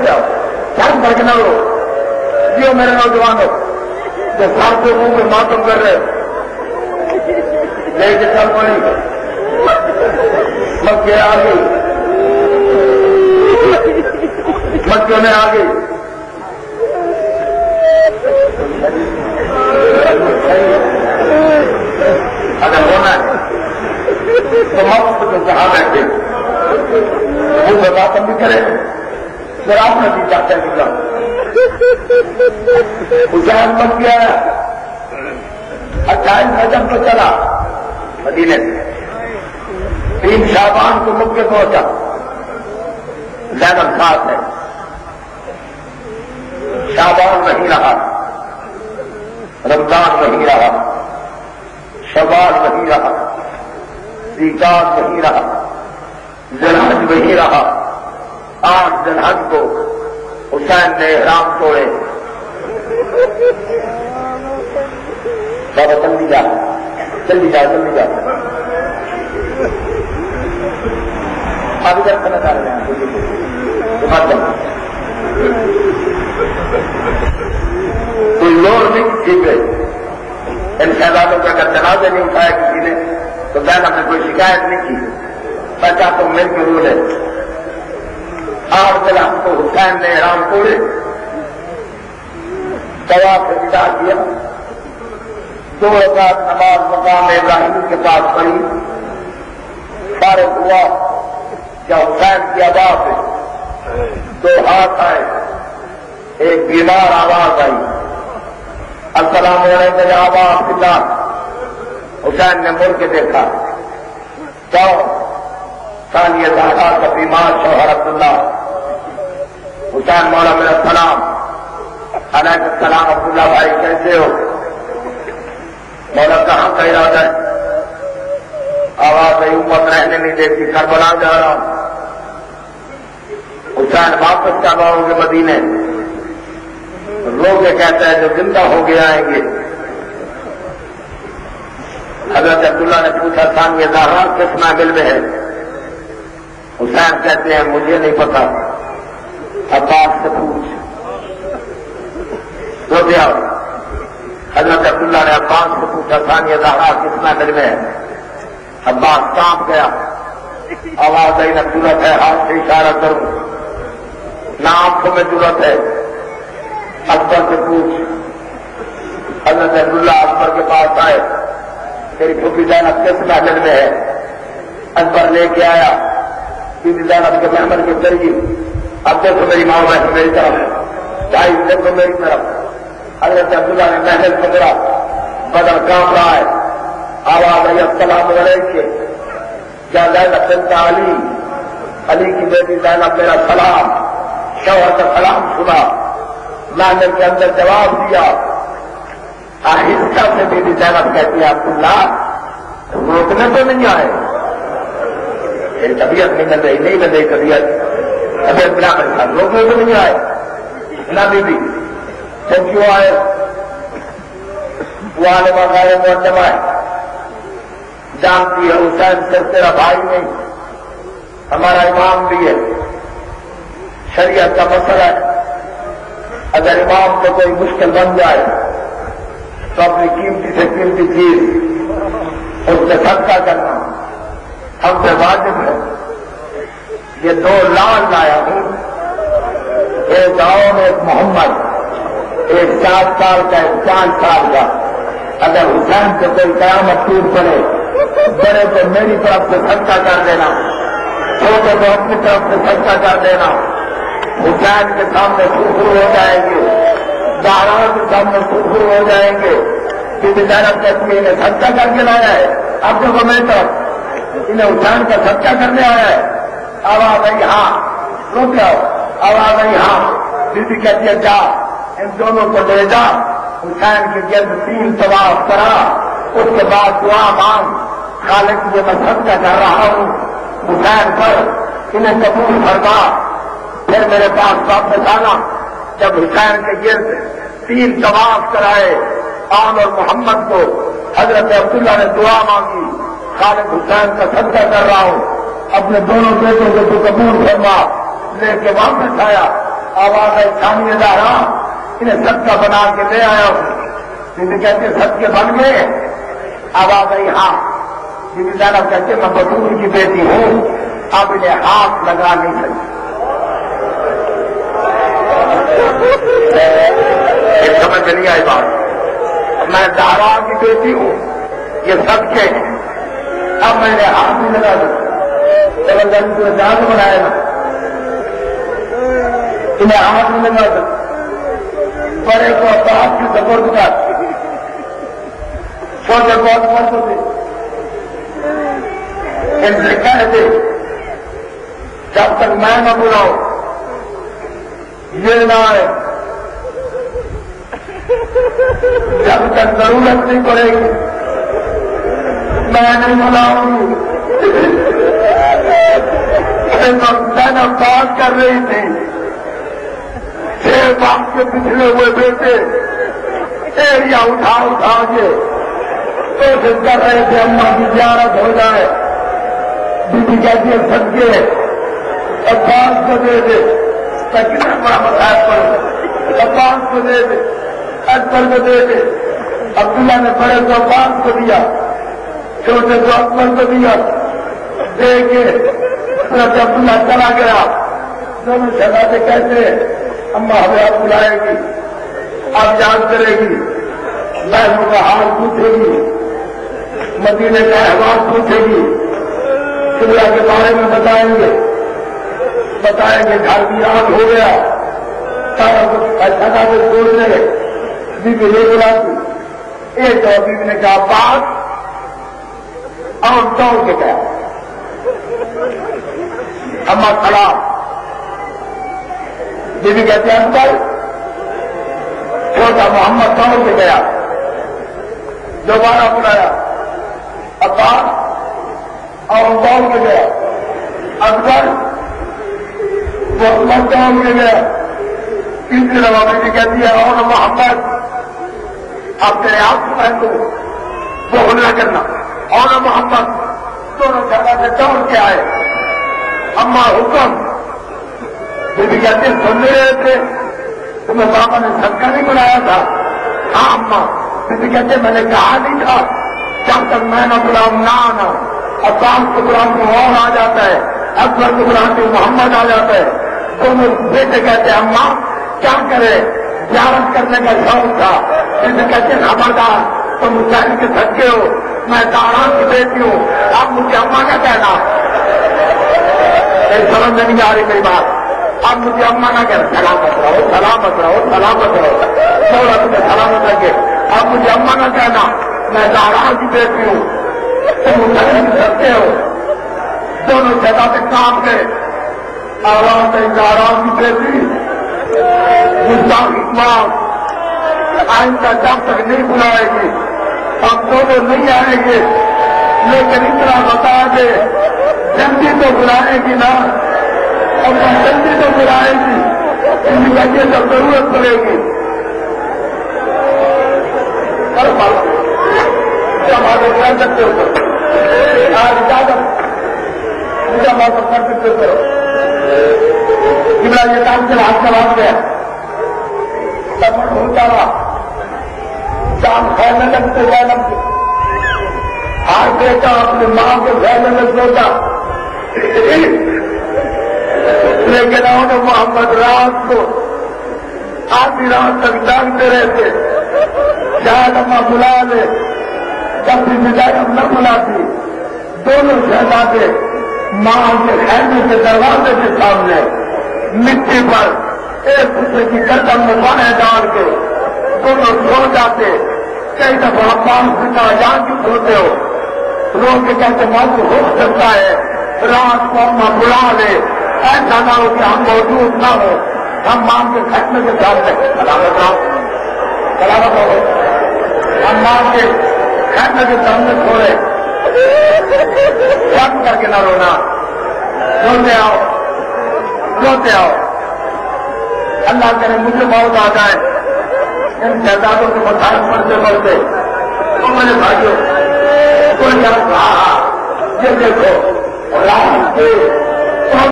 جاؤ سر بھڑکنا ہو جیو میرے نوجوانوں جو سر کے منہ میں ماتم کر رہے لے کے چل پڑی مکے آ گئی مکے میں آ گئی اگر ہونا ہے تو مفت میں کہاں بیٹھے وہ میں ماتم بھی کرے پھر آپ نے بھی چاہتے ہیں کہ حسین بن گیا 28 رجب کو چلا مدینے سے 3 شعبان کو مکے پہنچا زینب ساتھ ہے شعبان نہیں رہا رمضان نہیں رہا شوال نہیں رہا ذیقعدہ نہیں رہا ذوالحج نہیں رہا 8 ذوالحج کو حسین نے احرام توڑے بابا جلدی جا جلدی جا جلدی جا ابھی تک کرنا چاہ رہے ہیں کوئی لوڑ نہیں ٹھیک ہے ان شہزادوں کا اگر جنازے نہیں اٹھایا کسی نے تو زینب نے کوئی شکایت نہیں کی بچہ تو مل کے رول ہے 8 ذوالحج کو حسین نے احرام توڑے طواف سے ودا کیا 2 رکعت نماز مقام ابراہیم کے پاس پڑھی فارغ ہوا کیا حسین کی آواز سے 2 ہاتھ آئے ایک بیمار آواز آئی السلام علیکم یا ابا عبداللہ حسین نے مڑ کے دیکھا جاؤ ثانیہ زہرا کا بیمار شوہر عبداللہ حسین مولا میرا سلام علیکم السلام عبداللہ بھائی کیسے ہو مولا کہاں کا ارادہ ہے آواز امت رہنے نہیں دیتی کربلا جا رہا ہوں حسین واپس کب آؤ گے مدینے لوگ یہ کہتے ہیں جو زندہ ہو گئے آئیں گے حضرت عبداللہ نے پوچھا ثانیہ زہرا کس محفل میں ہے حسین کہتے ہیں مجھے نہیں پتا عباس سے پوچھ تو دیا حضرت عبداللہ نے عباس سے پوچھا ثانیہ زہرا کس محفل میں ہے عباس کانپ گیا آواز آئی نہ ضرورت ہے ہاتھ سے اشارہ کروں نہ آنکھوں میں ضرورت ہے اکبر سے پوچھ حضرت عبداللہ اکبر کے پاس آئے میری پھوپھی زینب کس محفل میں ہے اکبر لے کے آیا بی بی زینب کے محمل کے قریب اب دیکھو میری ماں بہن میری طرف بھائی دیکھو میری طرف حضرت عبداللہ نے محفل پکڑا بدن کام رہا ہے آواز آئی السلام علیکم یا زینب بنت علی علی کی بیٹی زینب میرا سلام شوہر کا سلام سنا محفل کے اندر جواب دیا آہستہ سے بیٹی زینب کہتی ہے عبداللہ روکنے تو نہیں آئے میری طبیعت نہیں بن رہی نہیں بن رہی طبیعت بنا کر ساتھ روکنے تو نہیں آئے نہ بی بی تو کیوں آئے وہ عالمہ غالب معلمہ ہے جانتی ہے حسین صرف تیرا بھائی نہیں ہمارا امام بھی ہے شریعت کا مسئلہ ہے اگر امام کو کوئی مشکل بن جائے تو اپنی قیمتی سے قیمتی چیز اس سے صدقہ کرنا ہم سے واجب ہے یہ 2 لال لایا ہوں ایک گاؤں ایک محمد ایک 7 سال کا ایک 5 سال کا اگر حسین سے کوئی قیامت ٹوٹ پڑے بڑے تو میری طرف سے صدقہ کر دینا چھوٹے تو اپنی طرف سے صدقہ کر دینا حسین کے سامنے سرخر ہو جائیں گے زہرا کے سامنے سرخر ہو جائیں گے کسی زینب کشمیر نے صدقہ کر کے لایا ہے اب دیکھو میری طرف انہیں حسین کا صدقہ کرنے آیا ہے آواز آئی ہاں رک جاؤ آواز آئی ہاں بیوی کہتی ہے جا ان دونوں کو لے جا حسین کے گرد 3 طواف کرا اس کے بعد دعا مانگ خالق یہ میں صدقہ کر رہا ہوں حسین پر انہیں قبول فرما پھر میرے پاس واپس آنا جب حسین کے گرد 3 طواف کرائے آن اور محمد کو حضرت عبداللہ نے دعا مانگی خالق حسین کا صدقہ کر رہا ہوں اپنے دونوں بیٹوں کو تو قبول فرما لے کے واپس آیا آواز ہے ثانیہ دارا انہیں صدقہ بنا کے لے آیا ہوں. بیوی کہتے صدقے بن گئے. آواز آئی ہاں. بیوی زینب کہتے میں بطور کی بیٹی ہوں اب انہیں ہاتھ لگا نہیں سکتی. ایک سمجھ میں نہیں آئی بات. میں دارا کی بیٹی ہوں یہ صدقے ہیں اب میں نے ہاتھ نہیں لگا سکتا. زبردستی کو جان بنایا نا انہیں ہاتھ نہیں لگا سکتا. بڑے کو عباس کی زبردست چھوٹے بہت مرد ہوتے ان سے کہتے جب تک میں نہ بلاؤں یہ نہ آئے جب تک ضرورت نہیں پڑے گی میں نہیں بلاؤں گی. میں بات کر رہی تھی 6 باپ کے پچھلے ہوئے بیٹے ایریا اٹھا کے کوشش کر رہے تھے اماں کی زیارت ہو جائے. بیوی کہتی ہے صدقے عباس کو دے دے. کتنا بڑا مسائل پڑ عباس کو دے دے اکبر کو دے دے. عبداللہ نے بڑے کو عباس کو دیا چھوٹے کو اکبر کو دیا دے کے حضرت عبداللہ چلا گیا. دونوں شہزادے کہتے اماں ہمیں آپ بلائے گی آپ یاد کرے گی بہنوں کا حال پوچھے گی مدینے کا احوال پوچھے گی قبلہ کے بارے میں بتائیں گے گھر بھی آگ ہو گیا سارا کچھ اچھا سے چھوڑ لے. بیوی یہ بلاتی ایک اور بیوی نے کہا بات اور دوڑ کے گیا. اماں کھڑا بیوی کہتے ہیں اکبر چھوٹا محمد دوڑ کے گیا. دوبارہ بلایا عباس اور دوڑ کے گیا. اکبر محمد دوڑ کے گیا. تیسری دفعہ بیوی کہتی ہے اور محمد آپ تیرے آپ کو پہن دو وہ نہ کرنا اور محمد دونوں جگہ سے دوڑ کے آئے. اماں حکم. بیوی کہتے ہیں سن رہے تھے تمہیں بابا نے صدقہ نہیں بنایا تھا. ہاں اماں. بیوی کہتے ہیں میں نے کہا نہیں تھا جب تک میں نہ بلاؤں نہ آنا. عباس کو بلاؤں تو اور آ جاتا ہے اکبر کو بلاؤں تو محمد آ جاتا ہے. دونوں بیٹے کہتے ہیں اماں کیا کرے زیارت کرنے کا شوق تھا. جسے کہتے ہیں خبردار تم حسین کے صدقے ہو میں دارا کی بیٹی ہوں اب مجھے اماں کا کہنا. سمجھ میں نہیں آ رہی میری بات. اب مجھے اماں نہ کہنا سلامت رہو سلامت رہو سلامت رہو تھوڑا تمہیں سلامت رکھے. اب مجھے اماں نہ کہنا میں دارا کی بیٹی ہوں تم حسین کے صدقے ہو. دونوں جگہ سے کام گئے. آرام سے دارا کی بیٹی گستاخ اقبال آئندہ جب تک نہیں بلائے گی ہم دونوں نہیں آئیں گے. لیکن اتنا بتا دے جلدی تو بلائے گی نا اور جلدی تو بلائے گی ان وجہ سے ضرورت پڑے گی. جب آپ کر سکتے ہو آج اجازت جب آپ کر سکتے ہو یہ کام سے ہاتھ کا بات گیا سب ہوتا رہا شام کھانے لگتے زینب سے ہاتھ بیٹا اپنی ماں کو کھانے لگ ہوتا. لیکن انہوں نے محمد رات کو آدھی رات تک جانتے رہتے شاید اماں بلا لے جب بھی زینب نہ بلاتی. دونوں شہزادے ماں کے خیمے کے دروازے کے سامنے مٹی پر ایک دوسرے کی گردن میں باہیں ڈال کے دونوں سو جاتے. کئی دفعہ عباس سے کہا یہاں کیوں سوتے ہو. رو کے کہتے موقع ہو سکتا ہے رات کو اماں بلا لے ایسا نہ ہو کہ ہم موجود نہ ہو ہم ماں کے خیمے کے سامنے سلامت رہو ہم ماں کے خیمے کے سامنے چھوڑے بند کر کے نہ رونا. روتے آؤ اللہ کرے مجھے بہت آ جائے ان شہزادوں کے مسائل پڑھتے تو میرے بھائیوں کوئی کہا یہ دیکھو رات کے